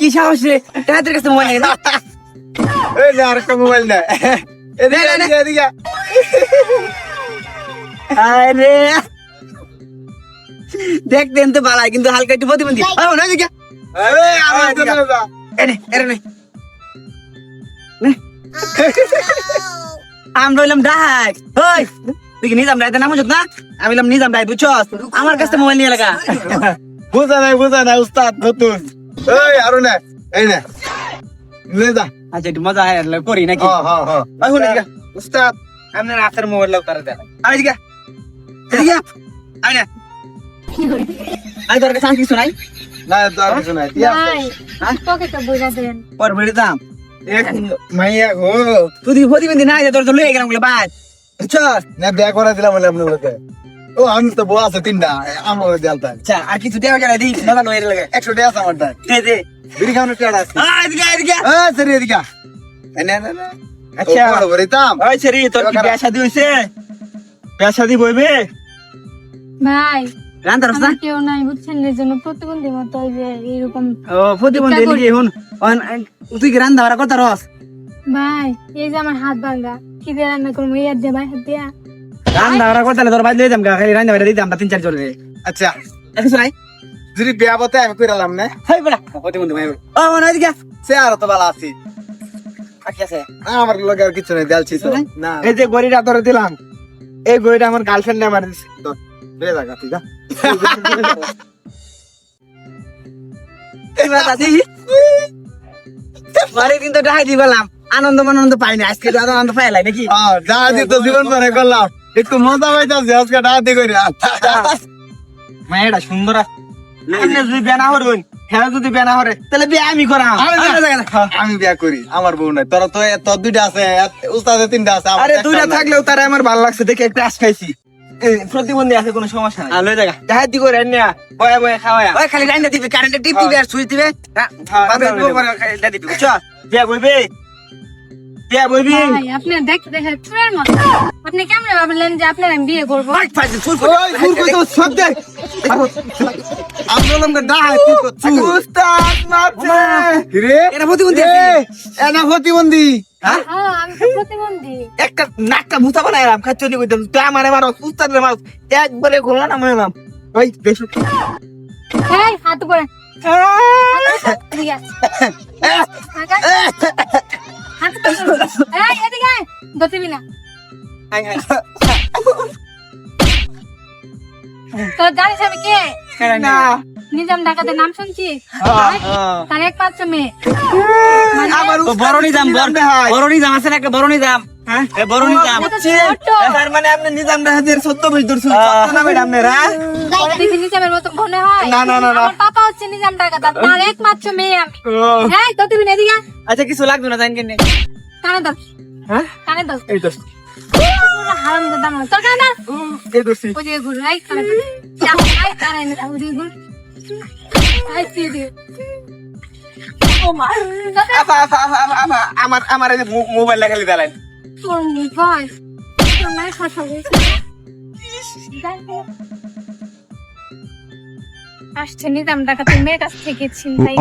কি সাহস রে তাদের কাছে মোবাইল না আরেকটা মোবাইল না আরে দেখতেন তো ভালো কিন্তু হালকা একটু প্রতিবন্ধী আমরা হইলাম ডাক তুই কি নিজাম রায় নাম না আমি নিজাম রায় বুঝছ আমার কাছে মোবাইল নিয়ে লাগা বোঝা নাই উস্তাদ নতুন আরো না এই না আচ্ছা একটু মজা করি নাকি উস্তাদ আপনার হাতের মোবাইল লোক তারা দেখ আমি আমি তোর কাছে কিছু নাই না আর কিছু নাই পর বেড়ে দাম মাইয়া গো তুই প্রতিবন্ধী নাই তোর তো লয়ে গেলাম বলে বাদ বুঝছস না বিয়া করে দিলাম বলে আপনি বলতে ও আমি তো বউ আছে তিনটা আমার দেলতা আচ্ছা আর কিছু দেওয়া গেলে দিই দাদা লয়ে লাগে 100 টাকা আছে আমার দে বিড়ি খাওয়ানোর টাকা আছে এদিকে সরি এদিকে না আচ্ছা বলিতাম ওই সরি তোর কি বিয়া শাদী হইছে বিয়া শাদী বইবে ভাই রান্দার না আমার কেউ নাই বুঝছেন এর জন্য প্রতিবন্ধী মতো ওই যে এরকম ও প্রতিবন্ধী লিখে এখন তুই কি রান্না বাড়া করতে রস ভাই এই যে আমার হাত ভাঙা কি দিয়ে রান্না করবো ইয়ার দিয়ে ভাই হাত দিয়া রান্না বাড়া করতে তোর বাইরে দিতাম খালি রান্না বাড়া দিতাম 3-4 জনে আচ্ছা কিছু নাই যদি বিয়া বতে আমি কইরালাম না হাই বড়া প্রতিবন্ধী ভাই ও মনে এদিকে সে আর তো ভালো আছি আকি আছে আমার লগে আর কিছু নাই দেলছি তো না এই যে গড়িটা তোরে দিলাম এই গড়িটা আমার গার্লফ্রেন্ড নে আমার দিছে লয়ে যা তুই যা এই বাতা দি বাড়ি দিন তো ডাই দি বললাম আনন্দ পাই না আজকে তো আনন্দ পাইলাই নাকি যা দি তো জীবন পরে করলাম একটু মজা পাইতাছি আজকে ডাহাতি করি মায়েরা সুন্দর আপনি যদি বিয়া না হরুন হ্যাঁ যদি বিয়া না হরে তাহলে বিয়া আমি করাম আমি বিয়া করি আমার বউ নাই তোর তো তোর দুইটা আছে উস্তাদের তিনটা আছে আরে দুইটা থাকলেও তারা আমার ভালো লাগছে দেখে একটা আশ খাইছি প্রতিবন্ধী আছে কোনো সমস্যা নাই আলো জায়গা যাই দি করে না বয়া বয়া খাওয়া ওই খালি রাইনা দিবি কারেন্টে টিপ দিবি আর সুইচ দিবে পাবে তো করে খাইলা দিবি বুঝছ বিয়া বইবে বিয়া বইবি ভাই আপনি দেখতে চুরের মতো আপনি কেমনে ভাবলেন যে আপনার আমি বিয়ে করবো ফাইট ফাইট ফুল ওই ফুল কই তো সব দে আমরলম কে ডাহাতি করছু উস্তাদ মারছে রে এটা প্রতিবন্ধী এনা প্রতিবন্ধী হ্যাঁ আমি তো প্রতিবন্ধী একটা নাকটা ভূতা বানাইলাম খাচ্ছি নি কইতাম তুই আমারে মারো উস্তাদের মারো একবারে গোলা না মারলাম ওই বেশি এই হাত করে এদিকে হাত করে এই এদিকে দতিবি না হাই হাই তো জানিস আমি কে না নিজাম ডাকাতের নাম শুনছিস তার একমাত্র মেয়ে আবার বড় নিজাম আছে না একটা বড় নিজাম হ্যাঁ বড় নিজাম তার মানে আপনি নিজাম রাহাদের সত্য বুঝ দর্শন সত্য না ম্যাডাম মেরা দিদি নিজামের মতো মনে হয় না আমার পাপা হচ্ছে নিজাম ডাকাত আর তার একমাত্র মেয়ে আমি হ্যাঁ দতিবি না এদিকে আচ্ছা কিছু লাগবে না জানেন কেন কানে দাও হ্যাঁ কানে দাও এই তো হারাম দাও তোর কানে দাও এই দোস্তি ওই যে ঘুরে আই কানে আই কানে দাও ওই যে ঘুরে আই সি দি ও মা আমার এই মোবাইল লাগালি দাঁড়াই তোর মোবাইল তোর নাই খাসা আসছে নিজাম ডাকাতের মেয়ের কাছ থেকে ছিনতাই